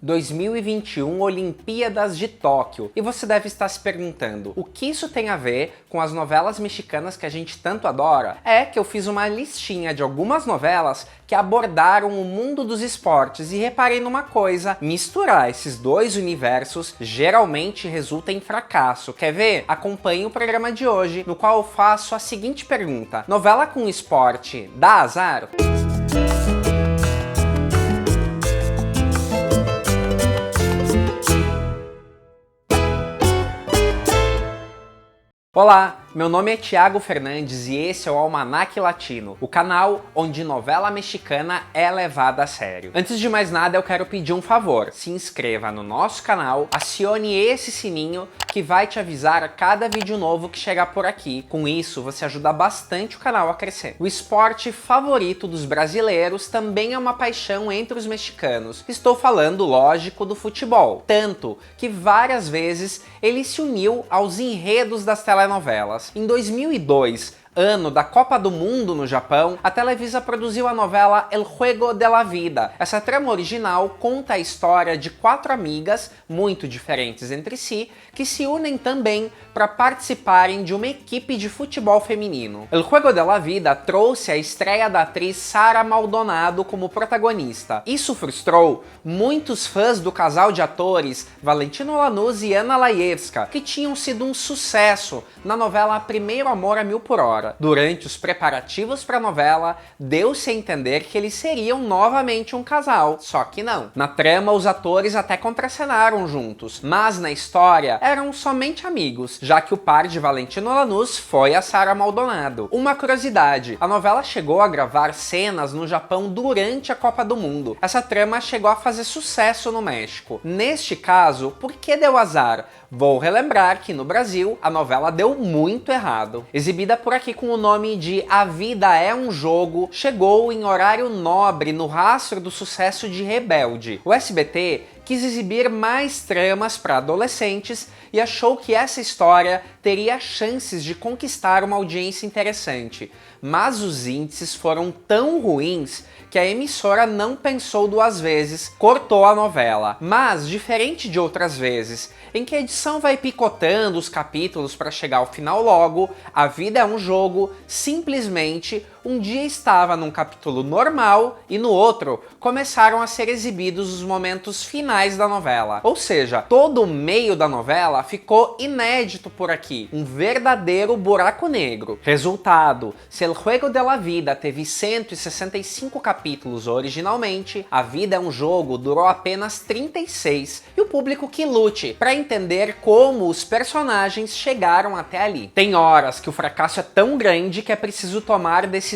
2021 Olimpíadas de Tóquio. E você deve estar se perguntando, o que isso tem a ver com as novelas mexicanas que a gente tanto adora? É que eu fiz uma listinha de algumas novelas que abordaram o mundo dos esportes e reparei numa coisa, misturar esses dois universos geralmente resulta em fracasso. Quer ver? Acompanhe o programa de hoje, no qual eu faço a seguinte pergunta: novela com esporte dá azar? Olá, meu nome é Thiago Fernandes e esse é o Almanac Latino, o canal onde novela mexicana é levada a sério. Antes de mais nada, eu quero pedir um favor: se inscreva no nosso canal, acione esse sininho que vai te avisar a cada vídeo novo que chegar por aqui. Com isso, você ajuda bastante o canal a crescer. O esporte favorito dos brasileiros também é uma paixão entre os mexicanos. Estou falando, lógico, do futebol. Tanto que várias vezes ele se uniu aos enredos das telenovelas. Em 2002, ano da Copa do Mundo no Japão, a Televisa produziu a novela El Juego de la Vida. Essa trama original conta a história de 4 amigas, muito diferentes entre si, que se unem também para participarem de uma equipe de futebol feminino. El Juego de la Vida trouxe a estreia da atriz Sara Maldonado como protagonista. Isso frustrou muitos fãs do casal de atores Valentino Lanús e Ana Layevska, que tinham sido um sucesso na novela Primeiro Amor a Mil por Hora. Durante os preparativos para a novela, deu-se a entender que eles seriam novamente um casal, só que não. Na trama, os atores até contracenaram juntos, mas na história eram somente amigos, já que o par de Valentino Lanús foi a Sara Maldonado. Uma curiosidade: a novela chegou a gravar cenas no Japão durante a Copa do Mundo. Essa trama chegou a fazer sucesso no México. Neste caso, por que deu azar? Vou relembrar que no Brasil a novela deu muito errado. Exibida por aqui com o nome de A Vida é um Jogo, chegou em horário nobre no rastro do sucesso de Rebelde. O SBT quis exibir mais tramas para adolescentes e achou que essa história teria chances de conquistar uma audiência interessante. Mas os índices foram tão ruins que a emissora não pensou duas vezes, cortou a novela. Mas, diferente de outras vezes, em que a edição vai picotando os capítulos para chegar ao final logo, A Vida é um Jogo simplesmente um dia estava num capítulo normal e no outro começaram a ser exibidos os momentos finais da novela. Ou seja, todo o meio da novela ficou inédito por aqui, um verdadeiro buraco negro. Resultado: se El Juego de la Vida teve 165 capítulos originalmente, A Vida é um Jogo durou apenas 36, e o público que lute para entender como os personagens chegaram até ali. Tem horas que o fracasso é tão grande que é preciso tomar decisões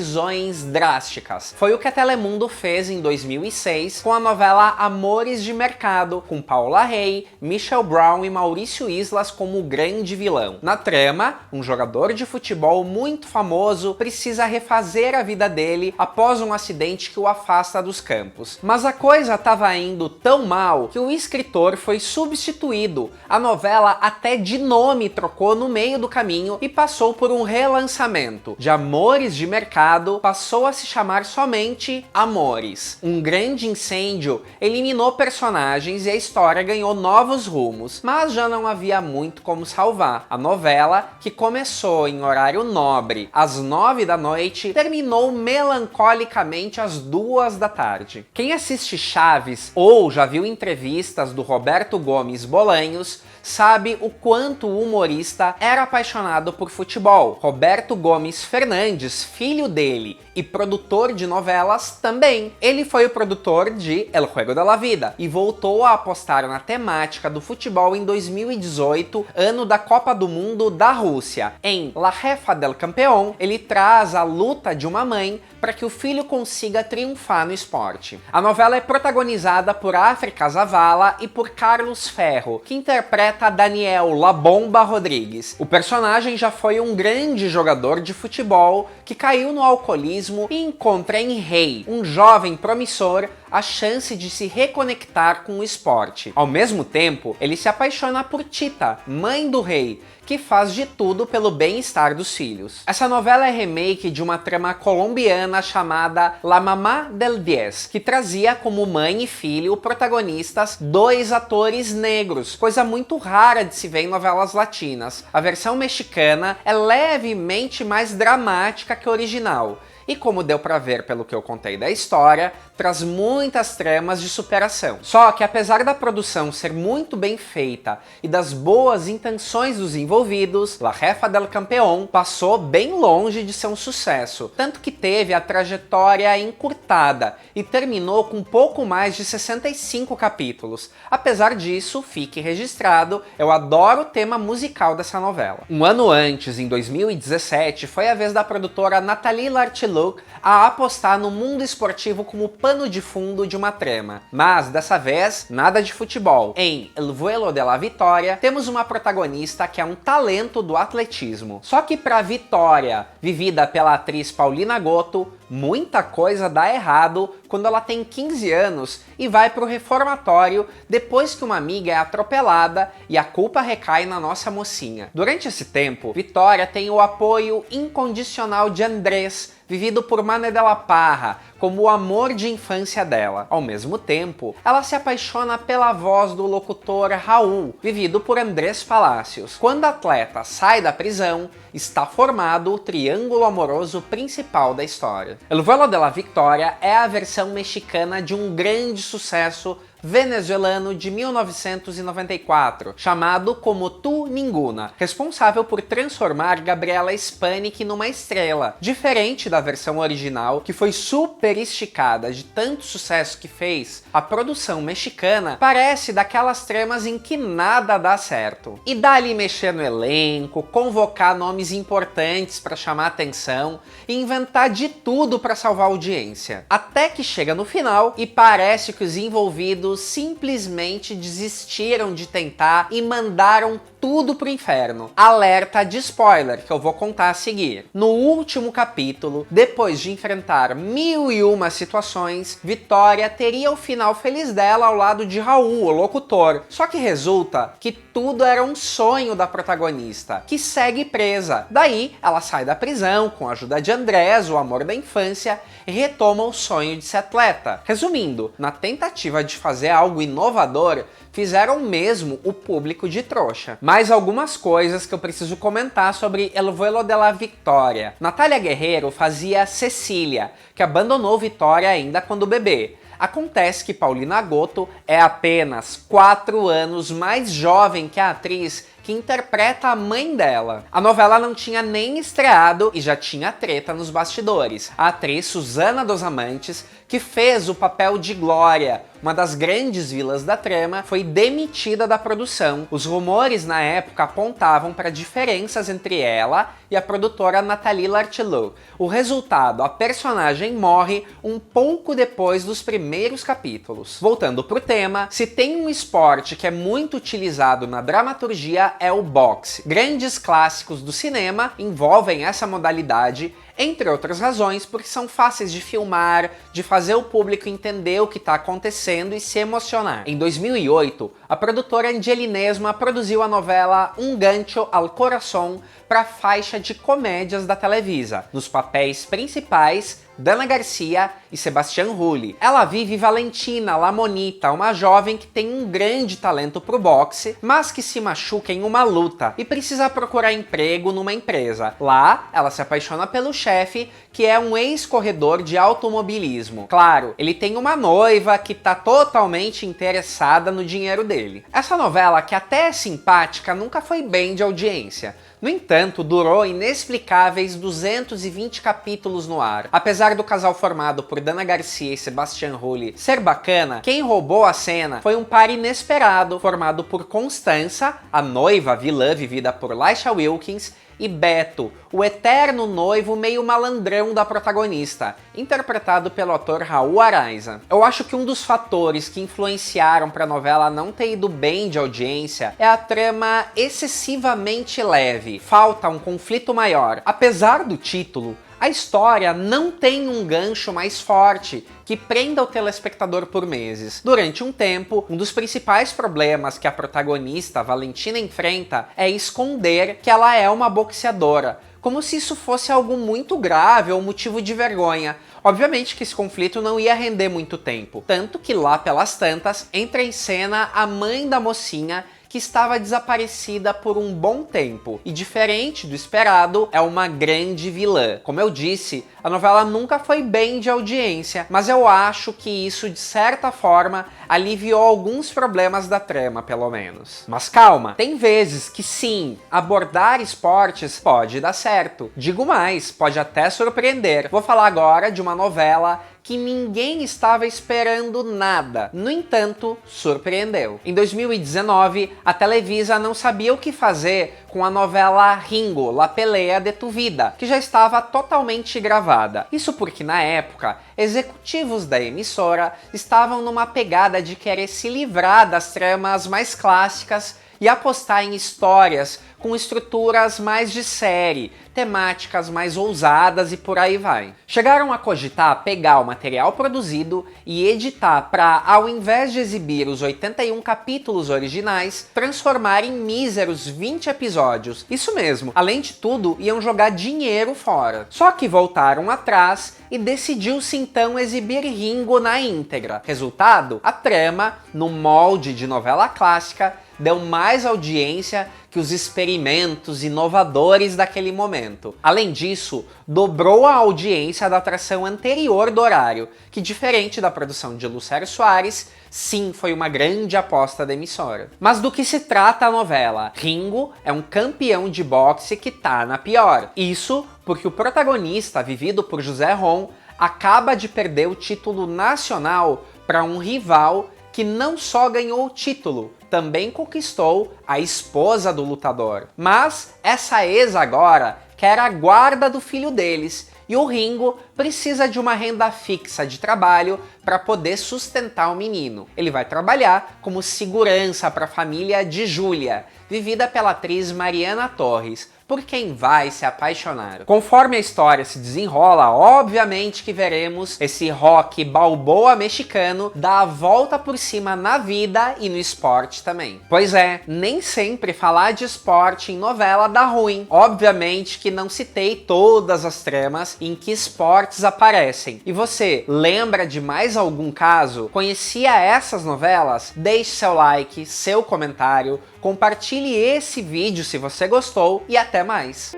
drásticas. Foi o que a Telemundo fez em 2006 com a novela Amores de Mercado, com Paula Rey, Michelle Brown e Maurício Islas como o grande vilão. Na trama, um jogador de futebol muito famoso precisa refazer a vida dele após um acidente que o afasta dos campos. Mas a coisa estava indo tão mal que o escritor foi substituído. A novela até de nome trocou no meio do caminho e passou por um relançamento. De Amores de Mercado passou a se chamar somente Amores. Um grande incêndio eliminou personagens e a história ganhou novos rumos, mas já não havia muito como salvar. A novela, que começou em horário nobre às 9 da noite, terminou melancolicamente às 2 da tarde. Quem assiste Chaves ou já viu entrevistas do Roberto Gomes Bolanhos sabe o quanto o humorista era apaixonado por futebol. Roberto Gomes Fernandes, filho dele e produtor de novelas, também. Ele foi o produtor de El Juego de la Vida e voltou a apostar na temática do futebol em 2018, ano da Copa do Mundo da Rússia. Em La Jefa del Campeón, ele traz a luta de uma mãe para que o filho consiga triunfar no esporte. A novela é protagonizada por África Zavala e por Carlos Ferro, que interpreta Daniel La Bomba Rodrigues. O personagem já foi um grande jogador de futebol que caiu no alcoolismo e encontra em Rei, um jovem promissor, a chance de se reconectar com o esporte. Ao mesmo tempo, ele se apaixona por Tita, mãe do rei, que faz de tudo pelo bem-estar dos filhos. Essa novela é remake de uma trama colombiana chamada La Mamá del Diez, que trazia como mãe e filho protagonistas dois atores negros, coisa muito rara de se ver em novelas latinas. A versão mexicana é levemente mais dramática que a original, e como deu pra ver pelo que eu contei da história, traz muitas tramas de superação. Só que apesar da produção ser muito bem feita e das boas intenções dos envolvidos, La Jefa del Campeón passou bem longe de ser um sucesso, tanto que teve a trajetória encurtada e terminou com pouco mais de 65 capítulos. Apesar disso, fique registrado, eu adoro o tema musical dessa novela. Um ano antes, em 2017, foi a vez da produtora Nathalie Lartiloux a apostar no mundo esportivo como pano de fundo de uma trama. Mas, dessa vez, nada de futebol. Em El Vuelo de la Vitória, temos uma protagonista que é um talento do atletismo. Só que para Vitória, vivida pela atriz Paulina Gotto, muita coisa dá errado quando ela tem 15 anos e vai pro reformatório depois que uma amiga é atropelada e a culpa recai na nossa mocinha. Durante esse tempo, Vitória tem o apoio incondicional de Andrés, vivido por Mané de la Parra, como o amor de infância dela. Ao mesmo tempo, ela se apaixona pela voz do locutor Raul, vivido por Andrés Palacios. Quando a atleta sai da prisão, está formado o triângulo amoroso principal da história. El Vuelo de la Victoria é a versão mexicana de um grande sucesso venezuelano de 1994, chamado Como Tu Ninguna, responsável por transformar Gabriela Spanik numa estrela. Diferente da versão original, que foi super esticada de tanto sucesso que fez, a produção mexicana parece daquelas tramas em que nada dá certo. E dá-lhe mexer no elenco, convocar nomes importantes para chamar atenção e inventar de tudo para salvar a audiência. Até que chega no final e parece que os envolvidos simplesmente desistiram de tentar e mandaram tudo pro inferno. Alerta de spoiler que eu vou contar a seguir. No último capítulo, depois de enfrentar 1001 situações, Vitória teria o final feliz dela ao lado de Raul, o locutor. Só que resulta que tudo era um sonho da protagonista, que segue presa. Daí, ela sai da prisão com a ajuda de Andrés, o amor da infância, e retoma o sonho de ser atleta. Resumindo, na tentativa de fazer algo inovador, fizeram mesmo o público de trouxa. Mais algumas coisas que eu preciso comentar sobre El Vuelo de la Victoria. Natália Guerreiro fazia Cecília, que abandonou Vitória ainda quando bebê. Acontece que Paulina Gotto é apenas 4 anos mais jovem que a atriz que interpreta a mãe dela. A novela não tinha nem estreado e já tinha treta nos bastidores. A atriz Susana dos Amantes, que fez o papel de Glória, uma das grandes vilãs da trama, foi demitida da produção. Os rumores na época apontavam para diferenças entre ela e a produtora Nathalie Lartiloux. O resultado, a personagem morre um pouco depois dos primeiros capítulos. Voltando pro tema, se tem um esporte que é muito utilizado na dramaturgia é o boxe. Grandes clássicos do cinema envolvem essa modalidade, entre outras razões porque são fáceis de filmar, de fazer o público entender o que está acontecendo e se emocionar. Em 2008, a produtora Angelinesma produziu a novela Un Gancho al Corazón para a faixa de comédias da Televisa. Nos papéis principais, Dana Garcia e Sebastián Rulli. Ela vive Valentina La Monita, uma jovem que tem um grande talento pro boxe, mas que se machuca em uma luta e precisa procurar emprego numa empresa. Lá, ela se apaixona pelo chefe, que é um ex-corredor de automobilismo. Claro, ele tem uma noiva que tá totalmente interessada no dinheiro dele. Essa novela, que até é simpática, nunca foi bem de audiência. No entanto, durou inexplicáveis 220 capítulos no ar. Apesar do casal formado por Dana Garcia e Sebastián Rulli ser bacana, quem roubou a cena foi um par inesperado, formado por Constança, a noiva vilã vivida por Laisha Wilkins, e Beto, o eterno noivo meio malandrão da protagonista, interpretado pelo ator Raul Araiza. Eu acho que um dos fatores que influenciaram para a novela não ter ido bem de audiência é a trama excessivamente leve. Falta um conflito maior. Apesar do título, A história não tem um gancho mais forte que prenda o telespectador por meses. Durante um tempo, um dos principais problemas que a protagonista, Valentina, enfrenta é esconder que ela é uma boxeadora, como se isso fosse algo muito grave ou motivo de vergonha. Obviamente que esse conflito não ia render muito tempo, tanto que lá pelas tantas entra em cena a mãe da mocinha, que estava desaparecida por um bom tempo, e diferente do esperado, é uma grande vilã. Como eu disse, a novela nunca foi bem de audiência, mas eu acho que isso, de certa forma, aliviou alguns problemas da trama, pelo menos. Mas calma, tem vezes que sim, abordar esportes pode dar certo. Digo mais, pode até surpreender. Vou falar agora de uma novela que ninguém estava esperando nada. No entanto, surpreendeu. Em 2019, a Televisa não sabia o que fazer com a novela Ringo, La Pelea de tu Vida, que já estava totalmente gravada. Isso porque, na época, executivos da emissora estavam numa pegada de querer se livrar das tramas mais clássicas e apostar em histórias com estruturas mais de série, temáticas mais ousadas e por aí vai. Chegaram a cogitar pegar o material produzido e editar para, ao invés de exibir os 81 capítulos originais, transformar em míseros 20 episódios. Isso mesmo, além de tudo, iam jogar dinheiro fora. Só que voltaram atrás e decidiu-se então exibir Ringo na íntegra. Resultado? A trama, no molde de novela clássica, deu mais audiência que os experimentos inovadores daquele momento. Além disso, dobrou a audiência da atração anterior do horário, que, diferente da produção de Lucério Soares, sim, foi uma grande aposta da emissora. Mas do que se trata a novela? Ringo é um campeão de boxe que tá na pior. Isso porque o protagonista, vivido por José Ron, acaba de perder o título nacional para um rival que não só ganhou o título, também conquistou a esposa do lutador. Mas essa ex agora quer a guarda do filho deles, e o Ringo precisa de uma renda fixa de trabalho para poder sustentar o menino. Ele vai trabalhar como segurança para a família de Júlia, vivida pela atriz Mariana Torres, por quem vai se apaixonar. Conforme a história se desenrola, obviamente que veremos esse Rocky Balboa mexicano dar a volta por cima na vida e no esporte também. Pois é, nem sempre falar de esporte em novela dá ruim. Obviamente que não citei todas as tramas em que esportes aparecem. E você, lembra de mais algum caso? Conhecia essas novelas? Deixe seu like, seu comentário, compartilhe esse vídeo se você gostou e até mais!